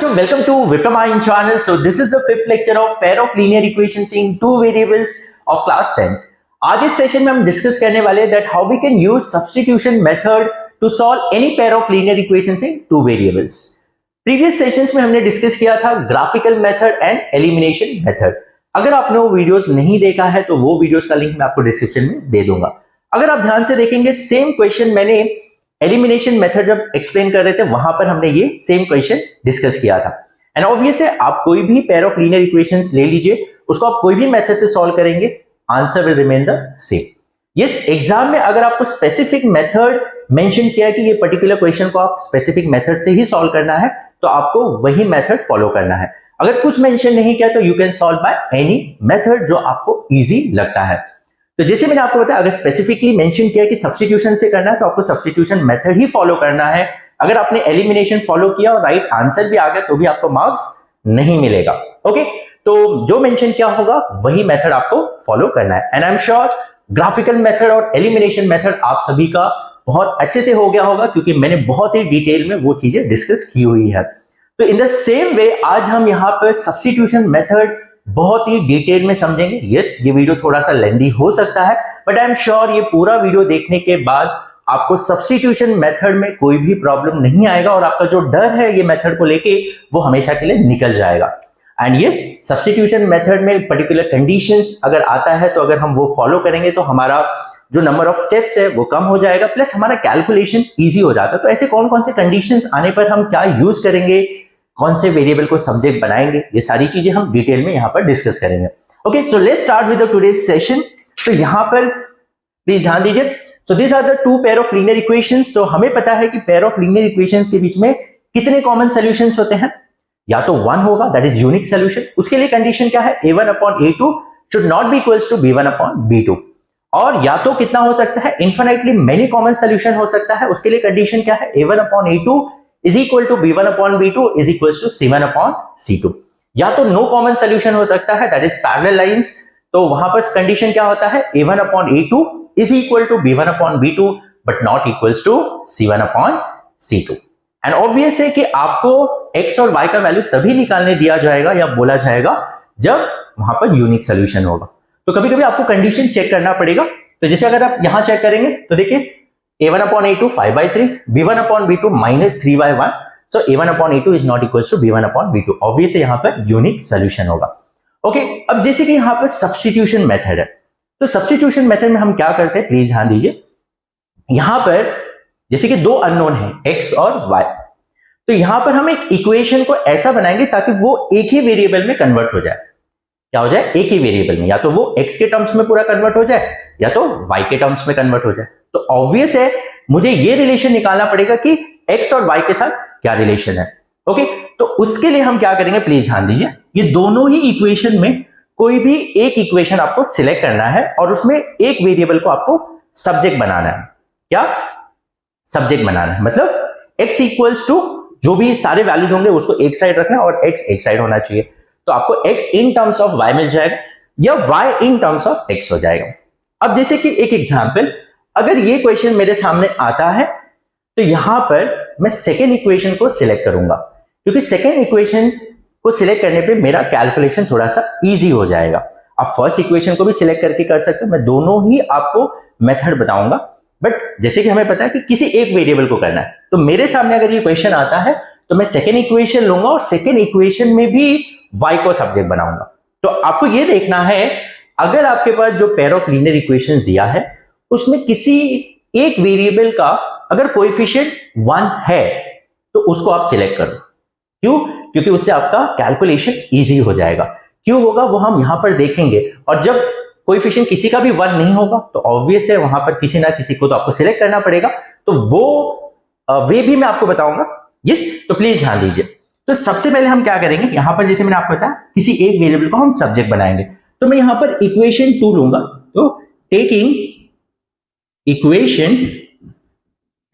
So welcome to Vipramine channel. So this is the fifth lecture of pair of linear equations in two variables of class 10th. आज इस session में हम discuss करने वाले हैं that how we can use substitution method to solve any pair of linear equations in two variables. Previous sessions में हमने discuss किया था graphical method and elimination method. अगर आपने वो वीडियोस नहीं देखा है तो वो वीडियोस का लिंक मैं आपको डिस्क्रिप्शन में दे दूंगा. अगर आप ध्यान से देखेंगे सेम क्वेश्चन मैंने एलिमिनेशन मेथड जब एक्सप्लेन कर रहे थे वहां पर हमने ये सेम क्वेश्चन डिस्कस किया था. एंड ऑब्वियस है आप कोई भी पेयर ऑफ लीनियर इक्वेशंस ले लीजिए, उसको आप कोई भी मेथड से सॉल्व करेंगे, answer will remain the same. Yes, exam में अगर आपको स्पेसिफिक मेथड मेंशन किया है कि ये पर्टिकुलर क्वेश्चन को आप स्पेसिफिक मेथड से ही सॉल्व करना है तो आपको वही मेथड फॉलो करना है. अगर कुछ मेंशन नहीं किया तो you can solve by any method जो आपको इजी लगता है. तो जैसे मैंने आपको बताया अगर स्पेसिफिकली मेंशन किया कि सब्स्टिट्यूशन से करना है तो आपको सब्स्टिट्यूशन मेथड ही फॉलो करना है. अगर आपने एलिमिनेशन फॉलो किया और राइट आंसर भी आ गया तो भी आपको मार्क्स नहीं मिलेगा. ओके, तो जो मेंशन किया होगा वही मेथड आपको फॉलो करना है. And I am sure graphical method और एलिमिनेशन मेथड आप सभी का बहुत अच्छे से हो गया होगा क्योंकि मैंने बहुत ही डिटेल में वो चीजें डिस्कस की हुई है. तो इन द सेम वे आज हम यहाँ पर सब्स्टिट्यूशन मेथड बहुत ही डिटेल में समझेंगे. यस, ये वीडियो थोड़ा सा लेंदी हो सकता है बट आई एम श्योर ये पूरा वीडियो देखने के बाद आपको सब्स्टिट्यूशन मेथड में कोई भी प्रॉब्लम नहीं आएगा और आपका जो डर है ये मेथड को लेके वो हमेशा के लिए निकल जाएगा. एंड यस, सब्स्टिट्यूशन मेथड में पर्टिकुलर कंडीशंस अगर आता है तो अगर हम वो फॉलो करेंगे तो हमारा जो नंबर ऑफ स्टेप्स है वो कम हो जाएगा, प्लस हमारा कैलकुलेशन ईजी हो जाता है. तो ऐसे कौन कौन से कंडीशंस आने पर हम क्या यूज करेंगे, कौन से वेरिएबल को सब्जेक्ट बनाएंगे, ये सारी चीजें हम डिटेल में यहाँ पर डिस्कस करेंगे. Okay, so let's start with the today's session. तो यहाँ पर प्लीज ध्यान दीजिए. So this are the two pair of linear equations. तो हमें पता है कि पेयर ऑफ लीनियर इक्वेशंस के बीच में कितने कॉमन सॉल्यूशंस होते हैं, या तो वन होगा दैट इज यूनिक सॉल्यूशन. उसके लिए कंडीशन क्या है, a1/a2 should not be equals to b1/b2. और या तो कितना हो सकता है, इन्फिनिटली मेनी कॉमन सॉल्यूशन हो सकता है. उसके लिए कंडीशन क्या है, a1/a2 is equal to b1/b2 is equals to c1/c2. या तो नो कॉमन सोल्यूशन हो सकता है दैट इज पैरेलल लाइंस. तो वहां पर कंडीशन क्या होता है, a1/a2 is equal to b1/b2 but not equals to c1/c2. And obvious है कि आपको x और y का वैल्यू तभी निकालने दिया जाएगा या बोला जाएगा जब वहां पर यूनिक सोल्यूशन होगा. तो कभी कभी आपको कंडीशन चेक करना पड़ेगा. तो जैसे अगर आप यहां चेक करेंगे तो देखिए a1/a2 5/3, b1/b2 -3/1. So a1/a2 is not equals to b1/b2. Obvious है यहाँ पर यूनिक सोल्यूशन होगा. ओके, अब जैसे कि यहाँ पर सब्स्टिट्यूशन मेथड है तो सब्स्टिट्यूशन मेथड में हम क्या करते हैं, प्लीज ध्यान दीजिए. यहां पर जैसे कि दो अननोन है x और y, तो यहां पर हम एक इक्वेशन को ऐसा बनाएंगे ताकि वो एक ही वेरिएबल में कन्वर्ट हो जाए. क्या हो जाए, एक ही वेरिएबल में, या तो वो x के टर्म्स में पूरा कन्वर्ट हो जाए या तो y के टर्म्स में कन्वर्ट हो जाए. तो ऑब्वियस है मुझे ये रिलेशन निकालना पड़ेगा कि x और y के साथ क्या रिलेशन है. ओके, तो उसके लिए हम क्या करेंगे, प्लीज ध्यान दीजिए. ये दोनों ही इक्वेशन में कोई भी एक इक्वेशन आपको सिलेक्ट करना है और उसमें एक वेरिएबल को आपको सब्जेक्ट बनाना है. क्या सब्जेक्ट बनाना है, मतलब x इक्वल्स टू जो भी सारे वैल्यूज होंगे उसको एक साइड रखना है और x एक साइड होना चाहिए. तो आपको x in terms of y मिल जाएगा या y in terms of x हो जाएगा. अब जैसे कि एक एग्जांपल, अगर ये क्वेश्चन मेरे सामने आता है तो यहां पर मैं सेकेंड इक्वेशन को सिलेक्ट करूंगा क्योंकि सेकेंड इक्वेशन को सिलेक्ट करने पे मेरा कैलकुलेशन थोड़ा सा इजी हो जाएगा. आप फर्स्ट इक्वेशन को भी सिलेक्ट करके कर सकते हो, मैं दोनों ही आपको मेथड बताऊंगा. बट जैसे कि हमें पता है कि किसी एक वेरिएबल को करना है तो मेरे सामने अगर ये क्वेश्चन आता है तो मैं सेकेंड इक्वेशन लूंगा और सेकेंड इक्वेशन में भी y को सब्जेक्ट बनाऊंगा. तो आपको ये देखना है अगर आपके पास जो पेयर ऑफ लीनियर इक्वेशंस दिया है उसमें किसी एक वेरिएबल का अगर कोएफिशिएंट 1 है तो उसको आप सिलेक्ट करो. क्यों, क्योंकि उससे आपका कैलकुलेशन इजी हो जाएगा. क्यों होगा वो हम यहां पर देखेंगे. और जब कोएफिशिएंट किसी का भी 1 नहीं होगा तो ऑब्वियस है वहां पर किसी ना किसी को तो आपको सिलेक्ट करना पड़ेगा. तो वो वे भी मैं आपको बताऊंगा. यस, तो प्लीज ध्यान दीजिए. तो सबसे पहले हम क्या करेंगे, यहां पर जैसे मैंने आपको बताया किसी एक वेरिएबल को हम सब्जेक्ट बनाएंगे. तो मैं यहां पर इक्वेशन 2 लूंगा. तो taking equation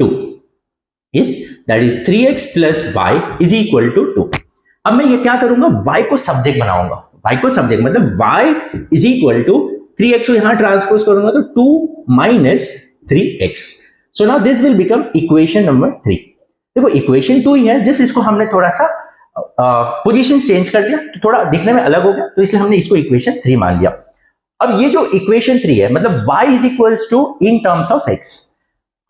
2 is that is 3x plus y is equal to 2. अब मैं ये क्या करूंगा, y को सब्जेक्ट बनाऊंगा. y को सब्जेक्ट मतलब y is equal to 3x को यहां ट्रांसपोज करूंगा तो 2 minus 3x. So now this will become equation number 3. देखो इक्वेशन 2 ही है, जिस इसको हमने थोड़ा सा पोजीशन चेंज कर दिया तो थोड़ा दिखने में अलग हो गया, तो इसलिए हमने इसको इक्वेशन 3 मान लिया। अब ये जो इक्वेशन 3 है, मतलब y is equals to in terms of x,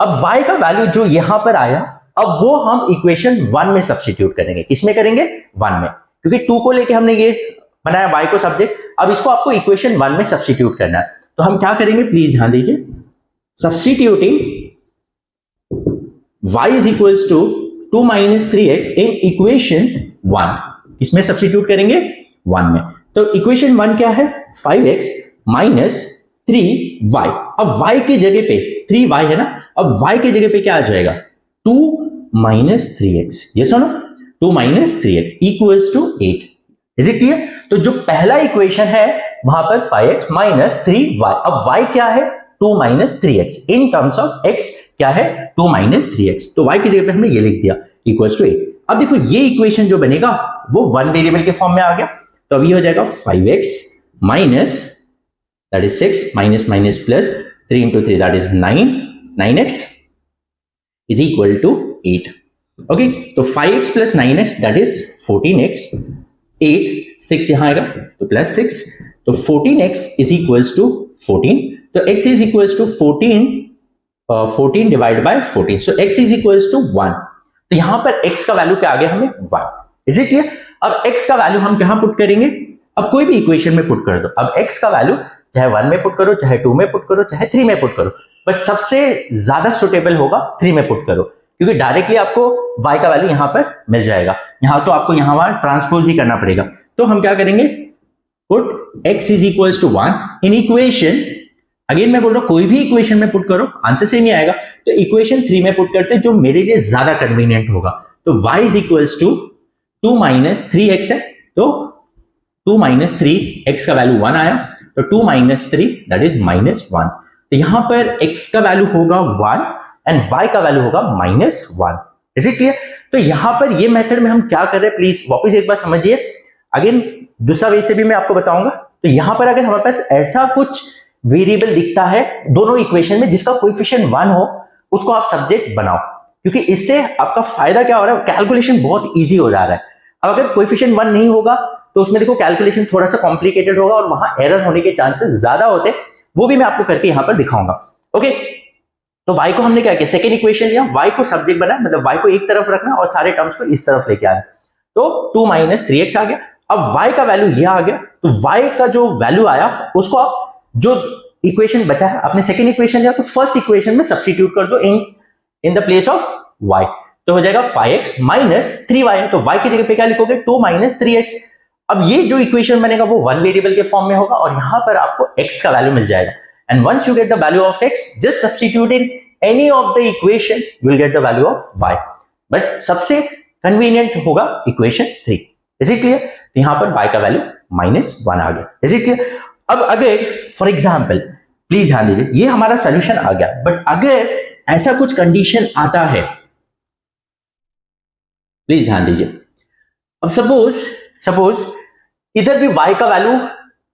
अब y का वैल्यू जो यहां पर आया, अब वो हम इक्वेशन 1 में सब्स्टिट्यूट करेंगे। किसमें करेंगे? 1 में, क्योंकि 2 को लेके हमने ये बनाया y को सब्जेक्ट, अब इसको आपको इक्वेशन 1 में सब्स्टिट्यूट करना है। तो हम क्या करेंगे, प्लीज ध्यान दीजिए, substituting y is equals to 2 minus 3x in equation 1, इसमें सब्स्टिट्यूट करेंगे 1 में। तो इक्वेशन 1 क्या है? 5x minus 3y। अब y की जगह पे 3y है ना, अब y की जगह पे क्या आ जाएगा? 2 माइनस 3x, ये सुनो, 2 minus 3x equals to 8। Is it clear? तो जो पहला इक्वेशन है वहां पर 5x माइनस 3y, अब y क्या है? 2 minus 3x, in terms of x क्या है? 2 माइनस 3x, तो y की जगह पे हमने ये लिख दिया इक्वल्स टू 8। अब देखो ये इक्वेशन जो बनेगा वो 1 वेरिएबल के फॉर्म में आ गया, तो अभी हो जाएगा 5x minus that is 6 minus minus plus 3 into 3 that is 9x is equal to 8. okay, तो 5x plus 9x that is 14x, 8 6 यहां आएगा तो plus 6, तो 14x is equals to 14, तो x is equals to 14 divided by 14, so x is equals to 1। तो यहां पर x का वैल्यू क्या आ गया हमें? 1। Is it clear? अब x का वैल्यू हम कहां पुट करेंगे? अब कोई भी इक्वेशन में पुट कर दो। अब x का वैल्यू चाहे 1 में पुट करो, चाहे 2 में पुट करो, चाहे 3 में पुट करो, बट सबसे ज्यादा सुटेबल होगा 3 में पुट करो, क्योंकि डायरेक्टली आपको y का वैल्यू यहां पर मिल जाएगा। यहां तो आपको यहां वहां ट्रांसपोज भी करना पड़ेगा। तो हम क्या करेंगे, put x is equals to 1 in equation, again मैं बोल रहा हूं कोई भी इक्वेशन में पुट करो, आंसर सेम ही आएगा, तो इक्वेशन 3 में पुट करते जो मेरे लिए ज्यादा कन्वीनियंट होगा। तो y is equals to 2 minus 3x है, तो 2 माइनस 3x का वैल्यू 1 आया, तो 2 माइनस 3 दैट इज माइनस 1। तो यहां पर x का वैल्यू होगा 1 एंड y का वैल्यू होगा माइनस 1। Is it clear? तो यहां पर ये मेथड में हम क्या कर रहे हैं, प्लीज वापस एक बार समझिए, अगेन दूसरा वे से भी मैं आपको बताऊंगा। तो यहां पर अगर हमारे पास ऐसा कुछ वेरिएबल दिखता है दोनों इक्वेशन में जिसका कोएफिशिएंट 1 हो, उसको आप सब्जेक्ट बनाओ, क्योंकि इससे आपका फायदा क्या हो रहा है, कैलकुलेशन बहुत ईजी हो जा रहा है। अब अगर कोएफिशिएंट 1 नहीं होगा तो उसमें देखो कैलकुलेशन थोड़ा सा कॉम्प्लिकेटेड होगा और वहां एरर होने के चांसेस ज्यादा होते, वो भी मैं आपको करके यहां पर दिखाऊंगा। ओके, तो y को हमने क्या किया, सेकंड इक्वेशन लिया, y को सब्जेक्ट बनाया, मतलब y को एक तरफ रखना और सारे टर्म्स को इस तरफ लेके आना, तो 2 माइनस 3x आ गया। अब y का वैल्यू यह आ गया, तो y का जो वैल्यू आया उसको आप जो इक्वेशन बचा है आपने सेकंड इक्वेशन लिया, तो फर्स्ट इक्वेशन में सब्स्टिट्यूट कर दो in the place of y, तो हो जाएगा 5x माइनस 3y, तो y की जगह पे क्या लिखोगे, 2 माइनस 3x। अब ये जो इक्वेशन बनेगा वो 1 वेरिएबल के फॉर्म में होगा और यहां पर आपको x का वैल्यू मिल जाएगा, and once you get the value of x just substitute in any of the equation you will get the value of y, but सबसे कन्वीनियंट होगा इक्वेशन 3। Is it clear? तो यहां पर y का value minus 1 आ गया। Is it clear? अब अगर for example please ध्यान दीजिए, ये हमारा सोल्यूशन आ गया, बट अगर ऐसा कुछ कंडीशन आता है, प्लीज ध्यान दीजिए, अब सपोज इधर भी y का वैल्यू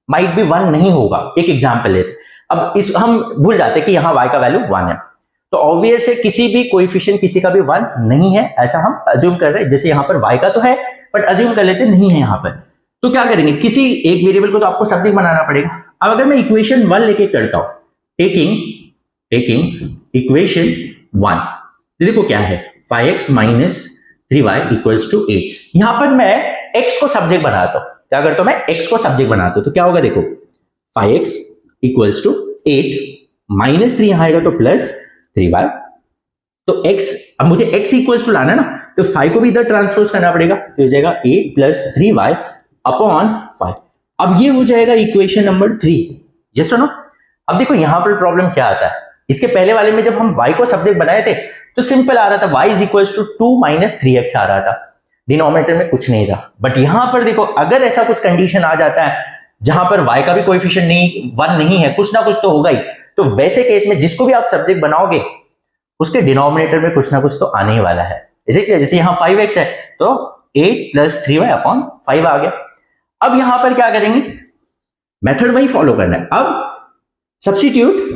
माइट भी 1 नहीं होगा, एक एग्जांपल लेते, अब इस हम भूल जाते कि यहां y का वैल्यू 1 है, तो ऑब्वियस है किसी भी कोएफिशिएंट किसी का भी 1 नहीं है, ऐसा हम अज्यूम कर रहे हैं, जैसे यहां पर y का तो है बट अज्यूम कर लेते नहीं है यहां पर, तो क्या करेंगे, किसी एक वेरिएबल को तो आपको सब्जेक्ट बनाना पड़ेगा। अब अगर मैं इक्वेशन 1 लेके करता हूं, टेकिंग इक्वेशन 1, देखो क्या है, 5x minus 3y equals to 8, यहां पर मैं x को सब्जेक्ट बनाता हूं, क्या करता हूं मैं x को सब्जेक्ट बनाता हूं, तो क्या होगा देखो 5x इक्वल्स टू 8 माइनस 3 यहां आएगा तो प्लस 3y, तो x, अब मुझे x इक्वल्स टू लाना है ना, तो 5 को भी इधर ट्रांसपोज करना पड़ेगा, तो हो जाएगा 8 प्लस 3y अपॉन 5। अब ये हो जाएगा इक्वेशन नंबर 3। ये सुनो, अब देखो यहां पर प्रॉब्लम क्या आता है, इसके पहले वाले में जब हम y को सब्जेक्ट बनाए थे तो सिंपल आ रहा था, y is equals to 2 minus 3x आ रहा था, डिनोमिनेटर में कुछ नहीं था। बट यहां पर देखो अगर ऐसा कुछ कंडीशन आ जाता है जहां पर y का भी कोएफिशिएंट नहीं 1 नहीं है, कुछ ना कुछ तो होगा ही, तो वैसे केस में जिसको भी आप सब्जेक्ट बनाओगे उसके डिनोमिनेटर में कुछ ना कुछ तो आने ही वाला है। जैसे यहां 5x है तो 8 प्लस 3y अपॉन 5 आ गया। अब यहां पर क्या करेंगे, मेथड वही फॉलो करना है। अब substitute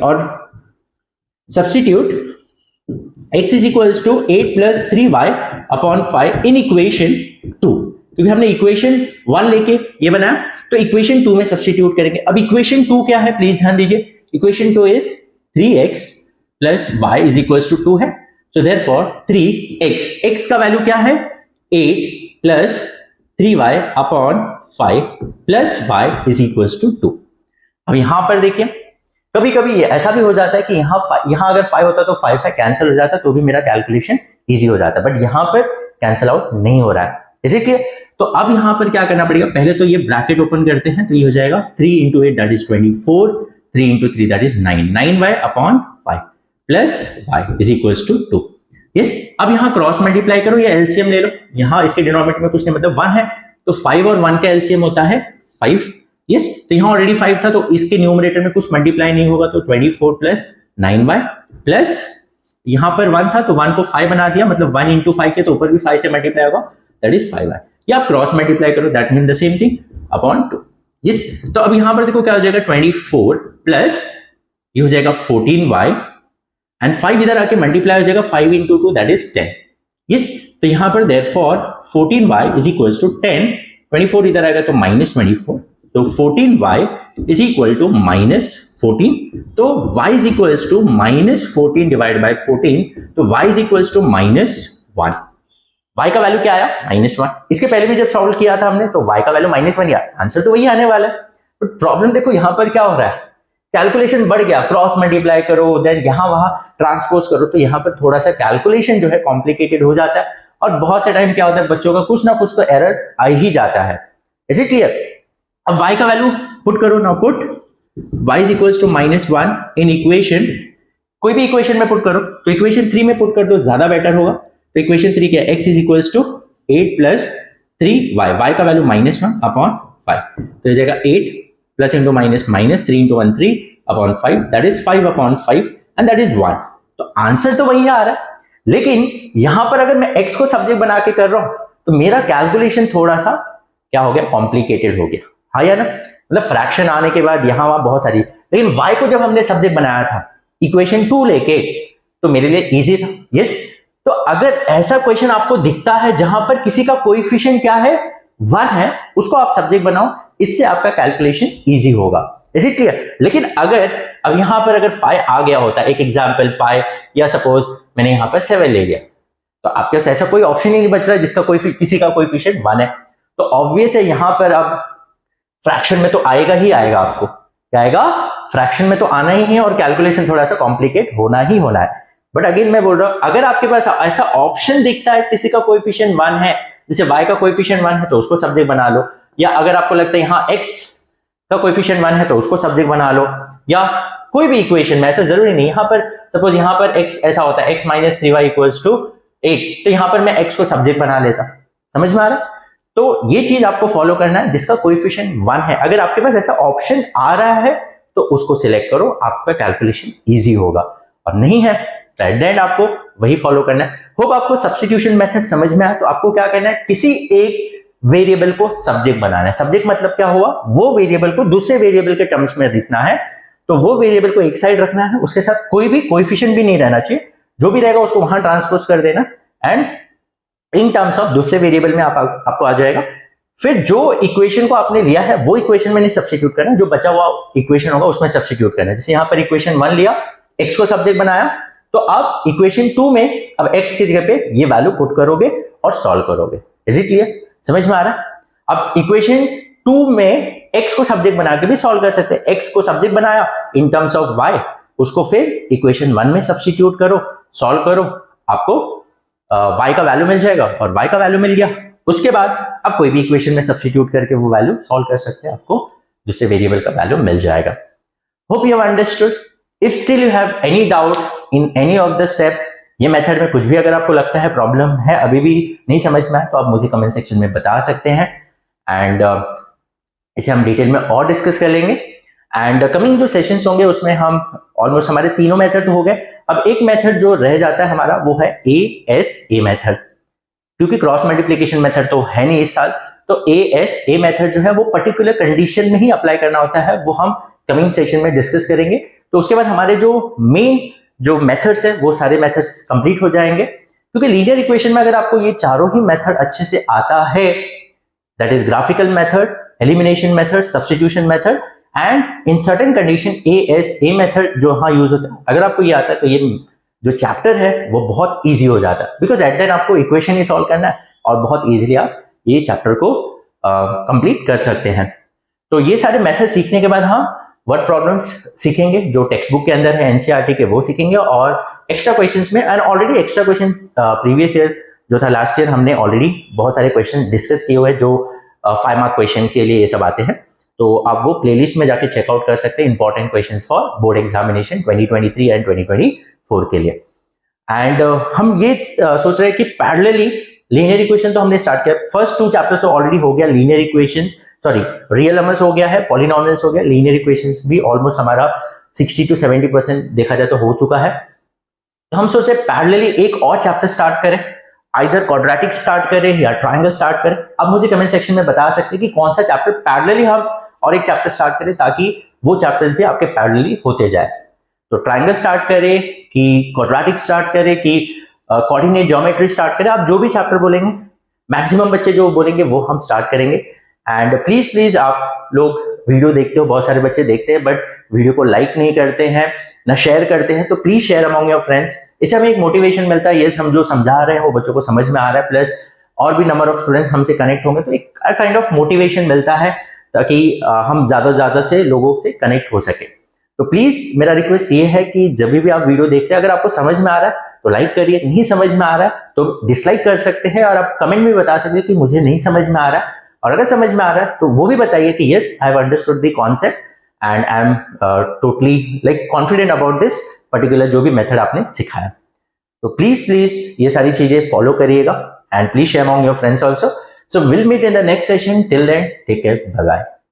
x is equals to 8 plus 3y upon 5 in equation 2, क्योंकि हमने इक्वेशन 1 लेके ये बनाया, तो इक्वेशन 2 में सब्स्टिट्यूट करेंगे। अब इक्वेशन 2 क्या है, प्लीज ध्यान दीजिए। Equation 2 is 3x plus y is equals to 2 है। सो देयरफॉर 3x, x का वैल्यू क्या है 8 plus 3y upon 5 plus y is equals to 2। अब यहां पर देखिए, कभी कभी ऐसा भी हो जाता है कि यहाँ अगर 5 होता तो 5 है कैंसिल हो जाता, तो भी मेरा कैलकुलेशन इजी हो जाता, बट यहाँ पर कैंसिल आउट नहीं हो रहा है। Is it clear? तो अब यहाँ पर क्या करना पड़ेगा, पहले तो ये ब्रैकेट ओपन करते हैं, तो ये हो जाएगा 3 into 8 that is 24, 3 into 3 that is 9, 9y upon 5 plus y is equals to 2। Yes, अब यहाँ क्रॉस मल्टीप्लाई करो या एलसीएम ले लो। यहाँ इसके डिनोमिनेटर में कुछ नहीं, मतलब 1 है, तो 5 और 1 का एलसीएम होता है 5। यस, तो यहाँ ऑलरेडी 5 था, तो इसके न्यूमरेटर में कुछ मल्टीप्लाई नहीं होगा, तो 24 प्लस 9y प्लस यहाँ पर 1 था, तो 1 को 5 बना दिया, मतलब 1 इंटू 5 के तो ऊपर भी 5 से मल्टीप्लाई होगा, दैट इज 5y। या आप क्रॉस मल्टीप्लाई करो, that mean the same thing upon 2। Yes, तो अब यहाँ पर देखो क्या हो जाएगा, 24 प्लस ये हो जाएगा 14y एंड 5 इधर आके मल्टीप्लाई हो जाएगा 5 इंटू 2 दैट इज 10। यस, तो यहाँ पर therefore 14y is equals to 10, 24 इधर आएगा तो माइनस 24, तो 14y is equal to minus 14, तो y is equals to minus 14 divide by 14, तो y is equals to minus 1। y का वैल्यू क्या आया -1। इसके पहले भी जब सॉल्व किया था हमने तो y का वैल्यू -1 आया, आंसर तो वही आने वाला है। बट प्रॉब्लम देखो यहाँ पर क्या हो रहा है, कैलकुलेशन बढ़ गया, क्रॉस मल्टीप्लाई करो, देन यहाँ वहां ट्रांसपोज करो, तो यहाँ पर थोड़ा सा कैलकुलेशन जो है कॉम्प्लिकेटेड हो जाता है, और बहुत से टाइम क्या होता है बच्चों का कुछ ना कुछ तो एरर आ ही जाता है। Is it clear? अब y का वैल्यू पुट करो, now put y is equals to -1 in equation, कोई भी इक्वेशन में पुट करो, तो इक्वेशन 3 में पुट कर दो, ज्यादा बेटर होगा। तो इक्वेशन 3 क्या है, x is equals to 8 plus 3y, y का वैल्यू -1 अपॉन 5, तो हो जाएगा 8 plus into minus minus 3 into 1 3 upon 5 that is 5 upon 5 and that is 1। तो आंसर तो वही आ रहा है, लेकिन यहां पर अगर मैं x को सब्जेक्ट बना के कर रहा हूं तो मेरा कैलकुलेशन थोड़ा सा क्या हो गया, कॉम्प्लिकेटेड हो गया। हाँ या ना, मतलब फ्रैक्शन आने के बाद यहां वहां बहुत सारी, लेकिन y को जब हमने सब्जेक्ट बनाया था इक्वेशन 2 लेके तो मेरे लिए इजी था। यस, तो अगर ऐसा क्वेश्चन आपको दिखता है जहां पर किसी का कोएफिशिएंट क्या है 1 है, उसको आप सब्जेक्ट बनाओ, इससे आपका कैलकुलेशन इजी होगा। Is it clear? लेकिन अगर अब यहां पर अगर 5 आ गया होता, एक एग्जांपल 5 या सपोज मैंने यहां पर 7 ले लिया, तो आपके पास ऐसा कोई ऑप्शन ही नहीं बच रहा जिसका कोई किसी का कोएफिशिएंट 1 है, तो ऑब्वियस है यहां पर अब फ्रैक्शन में तो आएगा ही आएगा, आपको क्या आएगा, फ्रैक्शन में तो आना ही है, और कैलकुलेशन थोड़ा सा कॉम्प्लिकेट होना ही होना है। बट अगेन मैं बोल रहा हूं, अगर आपके पास ऐसा ऑप्शन दिखता है किसी का कोएफिशिएंट 1 है, जैसे y का कोएफिशिएंट 1 है तो उसको सब्जेक्ट बना लो, या अगर आपको लगता है यहाँ x का कोएफिशिएंट 1 है तो उसको सब्जेक्ट बना लो, या कोई भी इक्वेशन में, ऐसा जरूरी नहीं, यहाँ पर सपोज यहाँ पर x ऐसा होता है x minus 3y equals to 8, तो यहाँ पर मैं x को सब्जेक्ट बना लेता। समझ में आ रहा है? तो ये चीज आपको फॉलो करना है, जिसका कोएफिशिएंट 1 है, अगर आपके पास ऐसा ऑप्शन आ रहा है तो उसको सिलेक्ट करो, आपका कैलकुलेशन ईजी होगा, और नहीं है तो एट द एंड आपको वही फॉलो करना है। होप आपको सब्स्टिट्यूशन मेथड समझ में आया। तो आपको क्या करना है, किसी एक वेरिएबल को सब्जेक्ट बनाना है। सब्जेक्ट मतलब क्या हुआ, वो वेरिएबल को दूसरे वेरिएबल के टर्म्स में लिखना है, तो वो वेरिएबल को एक साइड रखना है, उसके साथ कोई भी कोएफिशिएंट भी नहीं रहना चाहिए, जो भी रहेगा उसको वहां ट्रांसपोज कर देना, एंड इन टर्म्स ऑफ दूसरे वेरिएबल में आपको आ जाएगा। फिर जो इक्वेशन को आपने लिया है वो इक्वेशन में नहीं सब्स्टिट्यूट करना, जो बचा हुआ इक्वेशन होगा उसमें सब्स्टिट्यूट करना है। जैसे यहाँ पर इक्वेशन 1 लिया, x को सब्जेक्ट बनाया, तो अब इक्वेशन 2 में अब x की जगह पे ये वैल्यू पुट करोगे और सॉल्व करोगे। Is it clear? समझ में आ रहा है? अब इक्वेशन 2 में x को सब्जेक्ट बना के भी सॉल्व कर सकते हैं। x को सब्जेक्ट बनाया इन टर्म्स ऑफ y, उसको फिर इक्वेशन 1 में सब्स्टिट्यूट करो, सॉल्व करो, आपको y का वैल्यू मिल जाएगा, और y का वैल्यू मिल गया, उसके बाद आप कोई भी इक्वेशन में सब्स्टिट्यूट करके वो वैल्यू सॉल्व कर सकते हैं, आपको दूसरे वेरिएबल का वैल्यू मिल जाएगा। Hope you have understood. If still you have any doubt in any of the step, ये मेथड में कुछ भी अगर आपको लगता है प्रॉब्लम है, अभी भी नहीं समझ में आए, तो आप मुझे कमेंट सेक्शन में बता सकते हैं, एंड इसे हम डिटेल में और डिस्कस कर लेंगे। एंड कमिंग जो सेशंस होंगे उसमें हम ऑलमोस्ट हमारे तीनों मेथड हो गए। अब एक मेथड जो रह जाता है हमारा वो है ASA मेथड, क्योंकि क्रॉस मल्टीप्लिकेशन मेथड तो है नहीं इस साल, तो ASA मेथड जो है वो पर्टिकुलर कंडीशन में ही अप्लाई करना होता है, वो हम कमिंग सेशन में डिस्कस करेंगे। तो उसके बाद हमारे जो मेन जो मेथड्स है वो सारे मेथड्स कंप्लीट हो जाएंगे, क्योंकि लीनियर इक्वेशन में अगर आपको ये चारों ही मेथड अच्छे से आता है that is graphical method, elimination method, substitution method and in certain condition A method जो हाँ यूज होता है। अगर आपको ये आता है तो ये जो चैप्टर है वो बहुत इजी हो जाता है, बिकॉज एट देन आपको इक्वेशन ही सॉल्व करना है और बहुत इजीली आप ये चैप्टर को कंप्लीट कर सकते हैं। तो ये सारे मेथड सीखने के बाद हम वर्ड प्रॉब्लम्स सीखेंगे जो टेक्स्ट बुक के अंदर है एनसीईआरटी के, वो सीखेंगे और एक्स्ट्रा क्वेश्चंस में and already extra question previous year जो था लास्ट ईयर हमने ऑलरेडी बहुत सारे क्वेश्चन डिस्कस किए हुए जो 5 मार्क क्वेश्चन के लिए ये सब आते हैं, तो आप वो प्लेलिस्ट में जाके चेकआउट कर सकते हैं important question for board examination 2023 and 2024 के लिए। एंड हम ये सोच रहे हैं कि पैरेलली लीनियर इक्वेशन तो हमने स्टार्ट किया, फर्स्ट 2 चैप्टर्स तो ऑलरेडी हो गया, linear equations sorry real numbers हो गया है, पॉलिनोमियल्स हो गया, लीनियर इक्वेशंस भी ऑलमोस्ट हमारा 60 to 70% देखा जाए तो हो चुका है। तो हम सोच रहे पैरेलली एक और चैप्टर स्टार्ट करें, आइदर क्वाड्रेटिक स्टार्ट करें या ट्राइंगल स्टार्ट करें। आप मुझे कमेंट सेक्शन में बता सकते हैं कि कौन सा चैप्टर पैरेलली हम और एक चैप्टर स्टार्ट करें ताकि वो चैप्टर्स भी आपके पैरेलली होते जाए। तो ट्राइंगल स्टार्ट करें कि क्वाड्रेटिक स्टार्ट करें कि कोऑर्डिनेट ज्योमेट्री स्टार्ट करें, आप जो भी चैप्टर बोलेंगे मैक्सिमम बच्चे जो बोलेंगे वो हम स्टार्ट करेंगे। एंड प्लीज आप लोग वीडियो देखते हो, बहुत सारे बच्चे देखते हैं बट वीडियो को लाइक नहीं करते हैं ना शेयर करते हैं, तो please share among your friends. इससे हमें एक मोटिवेशन मिलता है, यस हम जो समझा रहे हैं वो बच्चों को समझ में आ रहा है, प्लस और भी नंबर ऑफ स्टूडेंट्स हमसे कनेक्ट होंगे तो एक काइंड ऑफ मोटिवेशन मिलता है ताकि हम ज्यादा से लोगों से कनेक्ट हो सके। तो प्लीज मेरा रिक्वेस्ट ये है कि जब भी आप वीडियो देखते हैं अगर आपको समझ में आ रहा है तो लाइक करिए, नहीं समझ में आ रहा है तो डिसलाइक कर सकते हैं और आप कमेंट में बता सकते हैं कि मुझे नहीं समझ में आ रहा है, और अगर समझ में आ रहा है तो वो भी बताइए कि yes I have understood the concept and I am totally like confident about this particular जो भी मेथड आपने सिखाया। तो प्लीज ये सारी चीजें फॉलो करिएगा and please share among your friends also. So will meet in the next session, till then take care, bye bye.